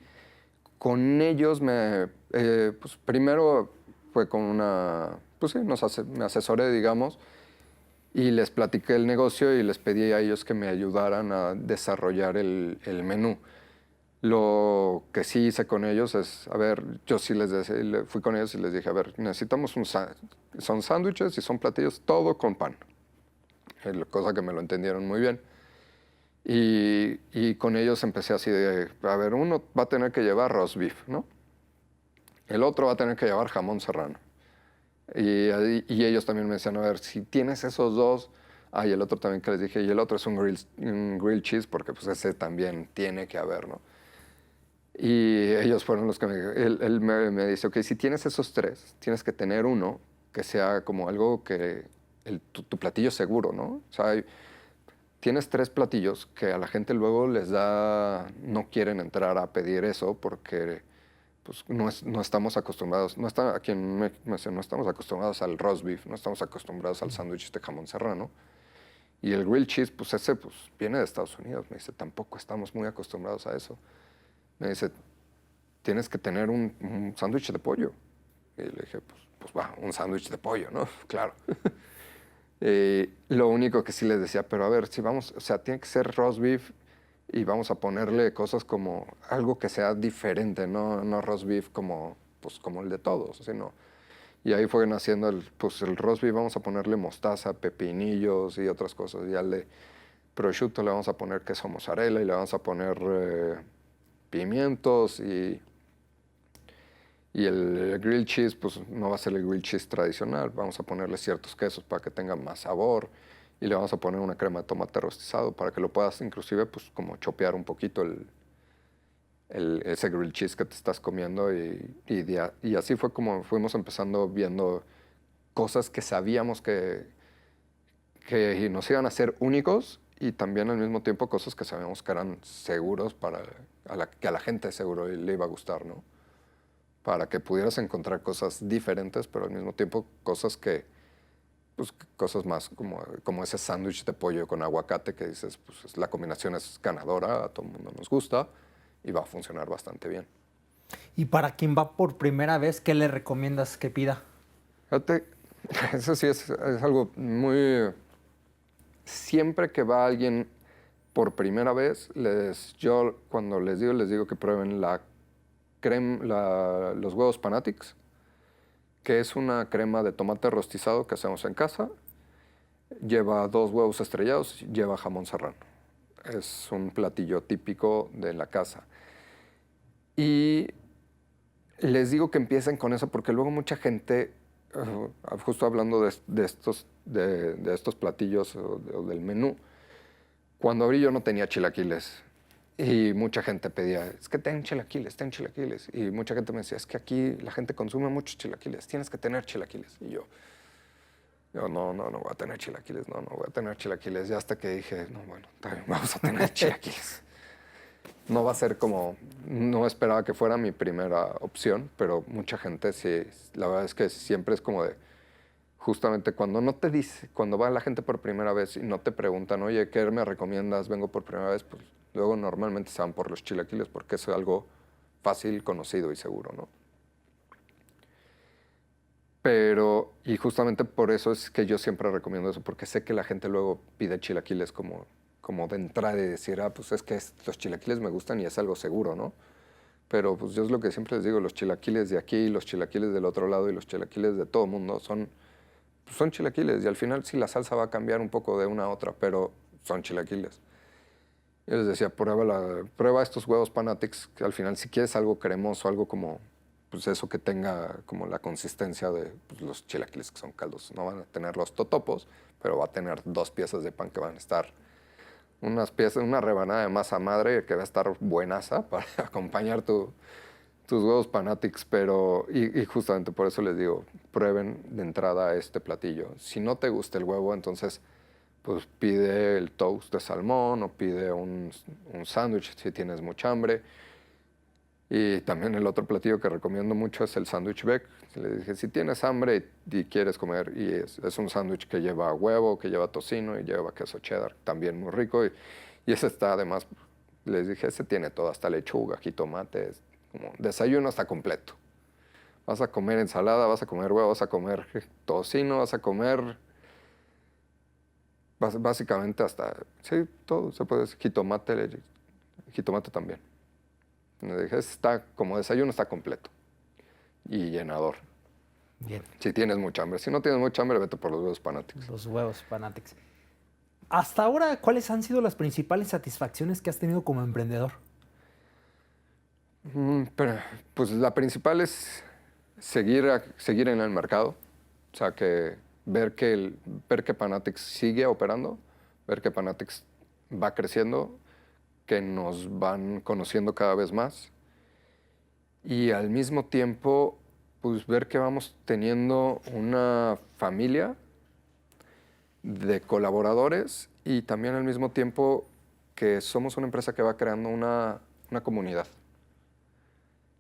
con ellos pues primero fue con pues sí, me asesoré, digamos, y les platiqué el negocio y les pedí a ellos que me ayudaran a desarrollar el menú. Lo que sí hice con ellos es, a ver, yo sí fui con ellos y les dije, a ver, necesitamos son sándwiches y son platillos, todo con pan. Cosa que me lo entendieron muy bien. Y con ellos empecé así de, a ver, uno va a tener que llevar roast beef, ¿no? El otro va a tener que llevar jamón serrano. Y ellos también me decían, a ver, si tienes esos dos, y el otro también que les dije, y el otro es un grilled cheese, porque pues ese también tiene que haber, ¿no? Y ellos fueron los que él me dice, ok, si tienes esos tres, tienes que tener uno que sea como algo que tu platillo seguro, ¿no? O sea, tienes tres platillos que a la gente luego no quieren entrar a pedir eso porque pues, no estamos acostumbrados, aquí en México no estamos acostumbrados al roast beef, no estamos acostumbrados al sándwich de jamón serrano. Y el grilled cheese, pues ese pues, viene de Estados Unidos. Me dice, tampoco estamos muy acostumbrados a eso. Me dice, tienes que tener un sándwich de pollo. Y le dije, pues va, un sándwich de pollo, ¿no? Claro. Lo único que sí les decía, pero a ver, si vamos, o sea, tiene que ser roast beef y vamos a ponerle cosas como algo que sea diferente, no roast beef pues, como el de todos, sino... Y ahí fue naciendo el roast beef, vamos a ponerle mostaza, pepinillos y otras cosas. Y al de prosciutto le vamos a poner queso mozzarella y le vamos a poner pimientos y el grilled cheese, pues no va a ser el grilled cheese tradicional. Vamos a ponerle ciertos quesos para que tenga más sabor y le vamos a poner una crema de tomate rostizado para que lo puedas inclusive pues como chopear un poquito ese grilled cheese que te estás comiendo y así fue como fuimos empezando viendo cosas que sabíamos que nos iban a ser únicos y también al mismo tiempo cosas que sabíamos que eran seguros que a la gente seguro le iba a gustar, ¿no? Para que pudieras encontrar cosas diferentes, pero al mismo tiempo cosas pues cosas más como ese sándwich de pollo con aguacate que dices, pues la combinación es ganadora, a todo el mundo nos gusta y va a funcionar bastante bien. Y para quien va por primera vez, ¿qué le recomiendas que pida? Fíjate, Eso sí es algo muy... Siempre que va alguien por primera vez, yo cuando les digo que prueben los huevos Panatics, que es una crema de tomate rostizado que hacemos en casa. Lleva 2 huevos estrellados, lleva jamón serrano. Es un platillo típico de la casa. Y les digo que empiecen con eso porque luego mucha gente, justo hablando de estos platillos o del menú, cuando abrí yo no tenía chilaquiles. Y mucha gente pedía, es que ten chilaquiles, ten chilaquiles. Y mucha gente me decía, es que aquí la gente consume muchos chilaquiles, tienes que tener chilaquiles. Y yo no voy a tener chilaquiles, no voy a tener chilaquiles. Ya hasta que dije, no, bueno, está bien, vamos a tener chilaquiles. No va a ser como, no esperaba que fuera mi primera opción, pero mucha gente sí, la verdad es que siempre es como de, justamente cuando no te dice, cuando va la gente por primera vez y no te preguntan, oye, ¿qué me recomiendas? Vengo por primera vez, pues luego normalmente se van por los chilaquiles porque es algo fácil, conocido y seguro, ¿no? Pero, y justamente por eso es que yo siempre recomiendo eso, porque sé que la gente luego pide chilaquiles como de entrada y decir, pues es que los chilaquiles me gustan y es algo seguro, ¿no? Pero pues yo es lo que siempre les digo, los chilaquiles de aquí, los chilaquiles del otro lado y los chilaquiles de todo el mundo son chilaquiles y al final sí la salsa va a cambiar un poco de una a otra, pero son chilaquiles. Yo les decía, prueba estos huevos Panatics, que al final si quieres algo cremoso, algo como, pues eso que tenga como la consistencia de pues, los chilaquiles que son caldos. No van a tener los totopos, pero va a tener 2 piezas de pan que van a estar, una rebanada de masa madre que va a estar buenaza para acompañar tus huevos Panatics, pero, y justamente por eso les digo, prueben de entrada este platillo. Si no te gusta el huevo, entonces pues pide el toast de salmón o pide un sándwich si tienes mucha hambre. Y también el otro platillo que recomiendo mucho es el sándwich Beck. Le dije, si tienes hambre y quieres comer, y es un sándwich que lleva huevo, que lleva tocino y lleva queso cheddar, también muy rico. Y ese está además, les dije, ese tiene todo, hasta lechuga, jitomate, como desayuno hasta completo. Vas a comer ensalada, vas a comer huevo, vas a comer tocino, vas a comer básicamente hasta, sí, todo se puede decir, jitomate también. Le dije, como desayuno está completo y llenador. Bien. Si tienes mucha hambre. Si no tienes mucha hambre, vete por los huevos Panatics. Los huevos Panatics. Hasta ahora, ¿cuáles han sido las principales satisfacciones que has tenido como emprendedor? Pues la principal es seguir en el mercado. O sea, ver que Panatics sigue operando, ver que Panatics va creciendo, que nos van conociendo cada vez más. Y al mismo tiempo, pues ver que vamos teniendo una familia de colaboradores y también al mismo tiempo que somos una empresa que va creando una comunidad.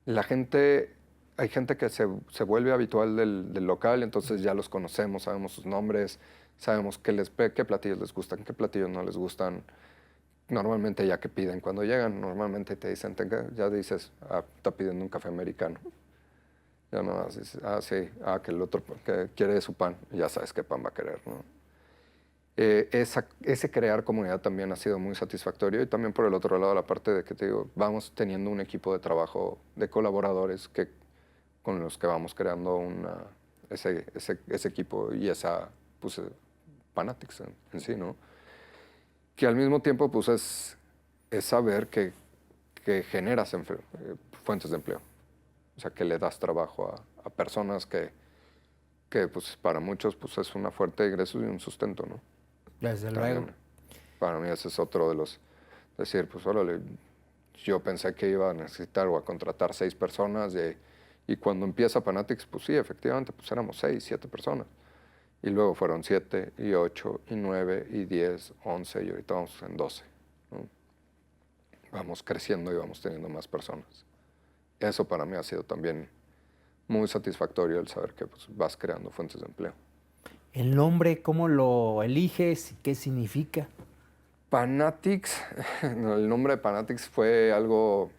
Hay gente que se vuelve habitual del local, entonces ya los conocemos, sabemos sus nombres, sabemos qué platillos les gustan, qué platillos no les gustan. Normalmente ya que piden, cuando llegan, normalmente te dicen, ya dices, está pidiendo un café americano. Ya no dices, sí, que el otro que quiere su pan, ya sabes qué pan va a querer, ¿no? Ese crear comunidad también ha sido muy satisfactorio y también por el otro lado, la parte de que te digo, vamos teniendo un equipo de trabajo de colaboradores con los que vamos creando ese equipo y pues, Panatics en sí, ¿no? Que al mismo tiempo pues es saber que generas fuentes de empleo. O sea, que le das trabajo a personas que pues para muchos pues es una fuente de ingresos y un sustento, ¿no? Desde luego. Para mí ese es otro de los, decir, pues órale, yo pensé que iba a necesitar o a contratar 6 personas y cuando empieza Panatics, pues sí, efectivamente, pues éramos 6, 7 personas. Y luego fueron 7, y 8, y 9, y 10, 11, y ahorita vamos en 12. ¿No? Vamos creciendo y vamos teniendo más personas. Eso para mí ha sido también muy satisfactorio el saber que pues, vas creando fuentes de empleo. ¿El nombre, cómo lo eliges? ¿Qué significa? Panatics, el nombre de Panatics fue algo,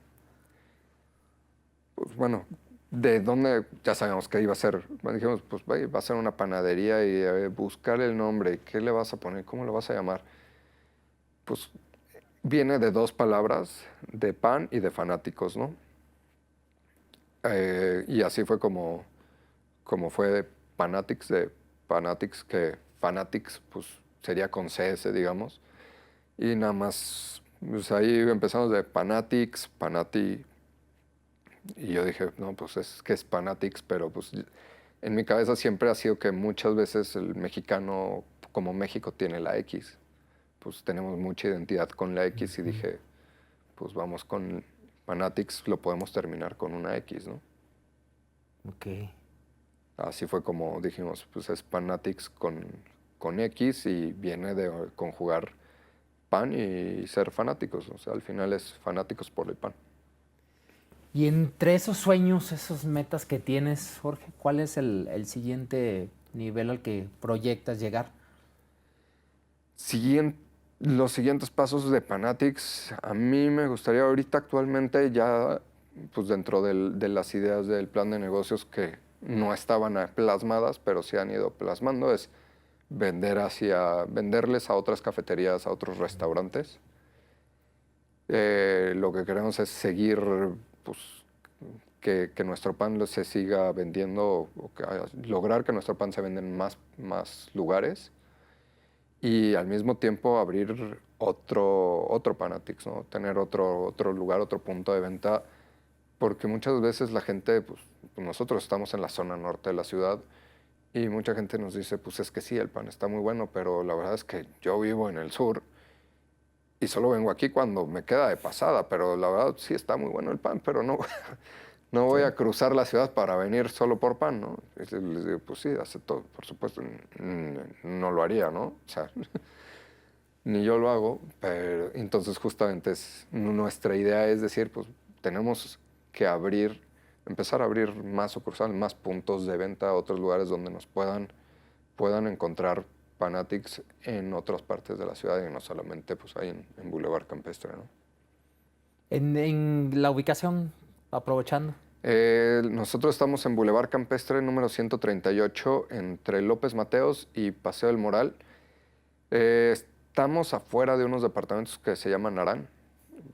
pues bueno, de dónde, ya sabíamos que iba a ser. Bueno, dijimos, pues va a ser una panadería y buscar el nombre. ¿Qué le vas a poner? ¿Cómo lo vas a llamar? Pues viene de dos palabras, de pan y de fanáticos, ¿no? Y así fue como fue Fanatics, que Fanatics pues sería con CS, digamos. Y nada más, pues ahí empezamos de Fanatics, Panati. Y yo dije, no, pues es que es Fanatics, pero pues en mi cabeza siempre ha sido que muchas veces el mexicano, como México tiene la X, pues tenemos mucha identidad con la X y dije, pues vamos con Fanatics, lo podemos terminar con una X, ¿no? Ok. Así fue como dijimos, pues es Fanatics con X y viene de conjugar pan y ser fanáticos. O sea, al final es fanáticos por el pan. Y entre esos sueños, esas metas que tienes, Jorge, ¿cuál es el siguiente nivel al que proyectas llegar? Los siguientes pasos de Fanatics, a mí me gustaría ahorita actualmente ya, pues dentro de las ideas del plan de negocios que no estaban plasmadas, pero se han ido plasmando, es venderles a otras cafeterías, a otros restaurantes. Lo que queremos es seguir, pues, que nuestro pan se siga vendiendo, lograr que nuestro pan se venda en más lugares y al mismo tiempo abrir otro Fanatics, ¿no? Tener otro lugar, otro punto de venta, porque muchas veces la gente, pues nosotros estamos en la zona norte de la ciudad y mucha gente nos dice, pues es que sí, el pan está muy bueno, pero la verdad es que yo vivo en el sur y solo vengo aquí cuando me queda de pasada, pero la verdad sí está muy bueno el pan, pero no, no voy Sí. a cruzar la ciudad para venir solo por pan, ¿no? Y les digo, pues sí, hace todo, por supuesto, no lo haría, ¿no? O sea, ni yo lo hago, pero entonces justamente nuestra idea es decir, pues tenemos que empezar a abrir más sucursales, más puntos de venta a otros lugares donde nos puedan encontrar Fanatics en otras partes de la ciudad y no solamente pues ahí en Boulevard Campestre, ¿no? En la ubicación, aprovechando. Nosotros estamos en Boulevard Campestre número 138 entre López Mateos y Paseo del Moral. Estamos afuera de unos departamentos que se llaman Narán.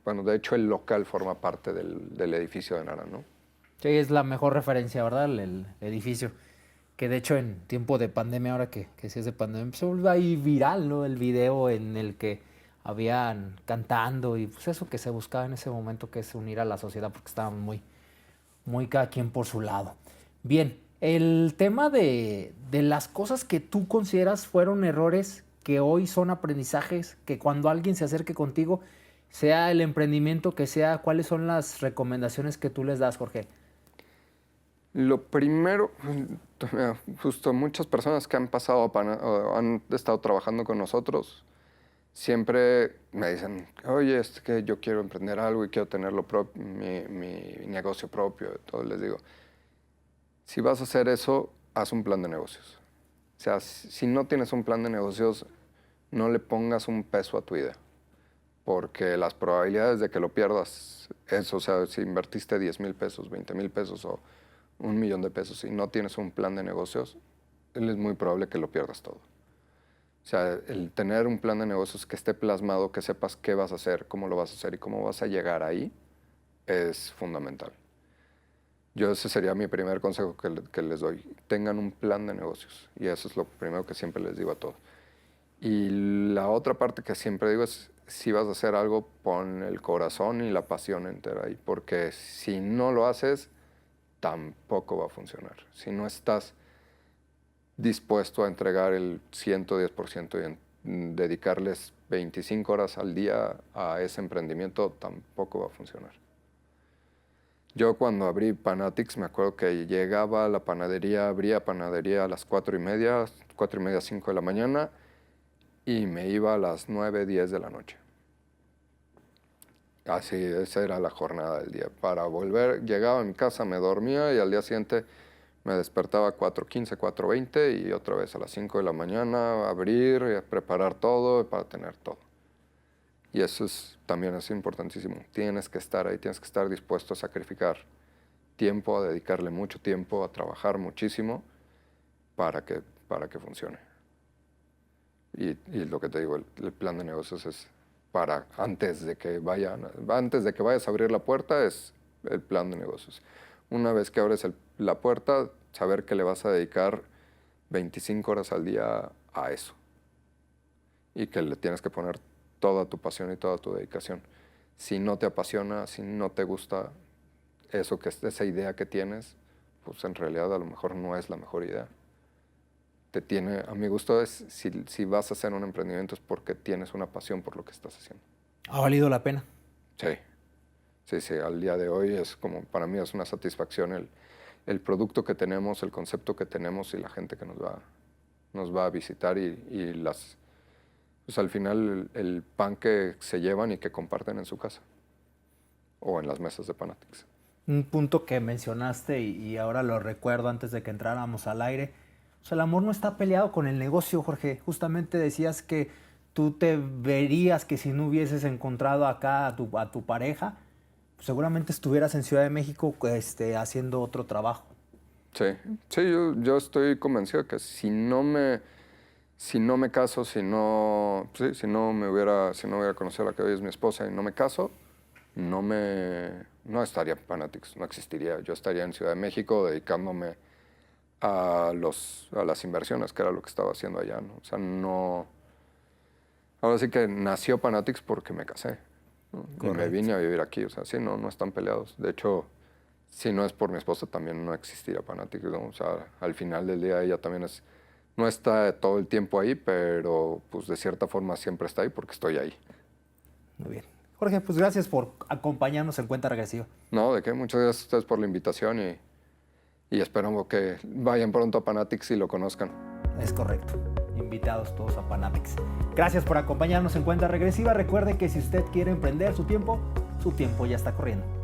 Bueno, de hecho el local forma parte del edificio de Narán, ¿no? Sí, es la mejor referencia, ¿verdad? El edificio. Que de hecho en tiempo de pandemia, ahora que sí es de pandemia, empezó a volver ahí viral, ¿no? El video en el que habían cantando y pues eso que se buscaba en ese momento, que es unir a la sociedad porque estaban muy cada quien por su lado. Bien, el tema de las cosas que tú consideras fueron errores que hoy son aprendizajes, que cuando alguien se acerque contigo, sea el emprendimiento que sea, ¿cuáles son las recomendaciones que tú les das, Jorge? Lo primero, justo muchas personas que han pasado o han estado trabajando con nosotros, siempre me dicen, oye, es que yo quiero emprender algo y quiero tener mi negocio propio. Entonces les digo, si vas a hacer eso, haz un plan de negocios. O sea, si no tienes un plan de negocios, no le pongas un peso a tu idea, porque las probabilidades de que lo pierdas, o sea, si invertiste 10,000 pesos, 20,000 pesos o 1,000,000 de pesos y no tienes un plan de negocios, es muy probable que lo pierdas todo. O sea, el tener un plan de negocios que esté plasmado, que sepas qué vas a hacer, cómo lo vas a hacer y cómo vas a llegar ahí, es fundamental. Ese sería mi primer consejo que les doy. Tengan un plan de negocios. Y eso es lo primero que siempre les digo a todos. Y la otra parte que siempre digo es, si vas a hacer algo, pon el corazón y la pasión entera ahí. Porque si no lo haces, tampoco va a funcionar. Si no estás dispuesto a entregar el 110% y dedicarles 25 horas al día a ese emprendimiento, tampoco va a funcionar. Yo cuando abrí Fanatics me acuerdo que llegaba a la panadería, abría panadería a las 4:30, 4:30, 5 de la mañana y me iba a las 9, 10 de la noche. Así, esa era la jornada del día. Para volver, llegaba a mi casa, me dormía y al día siguiente me despertaba a 4:15, 4:20 y otra vez a las 5 de la mañana abrir, preparar todo para tener todo. Y eso también es importantísimo. Tienes que estar ahí, tienes que estar dispuesto a sacrificar tiempo, a dedicarle mucho tiempo, a trabajar muchísimo para que funcione. Y lo que te digo, el plan de negocios es para antes de que vayas a abrir la puerta, es el plan de negocios. Una vez que abres la puerta, saber que le vas a dedicar 25 horas al día a eso. Y que le tienes que poner toda tu pasión y toda tu dedicación. Si no te apasiona, si no te gusta esa idea que tienes, pues en realidad a lo mejor no es la mejor idea. A mi gusto es, si vas a hacer un emprendimiento es porque tienes una pasión por lo que estás haciendo. ¿Ha valido la pena? Sí, al día de hoy para mí es una satisfacción el producto que tenemos, el concepto que tenemos y la gente que nos va a visitar pues al final el pan que se llevan y que comparten en su casa o en las mesas de Panatics. Un punto que mencionaste y ahora lo recuerdo antes de que entráramos al aire. O sea, el amor no está peleado con el negocio, Jorge. Justamente decías que tú te verías que si no hubieses encontrado acá a tu pareja, pues seguramente estuvieras en Ciudad de México haciendo otro trabajo. Sí, yo estoy convencido de que si no me caso, si no me hubiera conocido a la que hoy es mi esposa y no me caso, no estaría en Panatics, no existiría. Yo estaría en Ciudad de México dedicándome a las inversiones, que era lo que estaba haciendo allá, ¿no? O sea, ahora sí que nació Panatics porque me casé, ¿no? Y me vine a vivir aquí, o sea, sí, no están peleados. De hecho, si no es por mi esposa, también no existiría Panatics, ¿no? O sea, al final del día ella también no está todo el tiempo ahí, pero pues de cierta forma siempre está ahí porque estoy ahí. Muy bien. Jorge, pues gracias por acompañarnos en Cuenta Regresiva. No, ¿de qué? Muchas gracias a ustedes por la invitación y espero que vayan pronto a Panatics y lo conozcan. Es correcto. Invitados todos a Panatics. Gracias por acompañarnos en Cuenta Regresiva. Recuerde que si usted quiere emprender su tiempo ya está corriendo.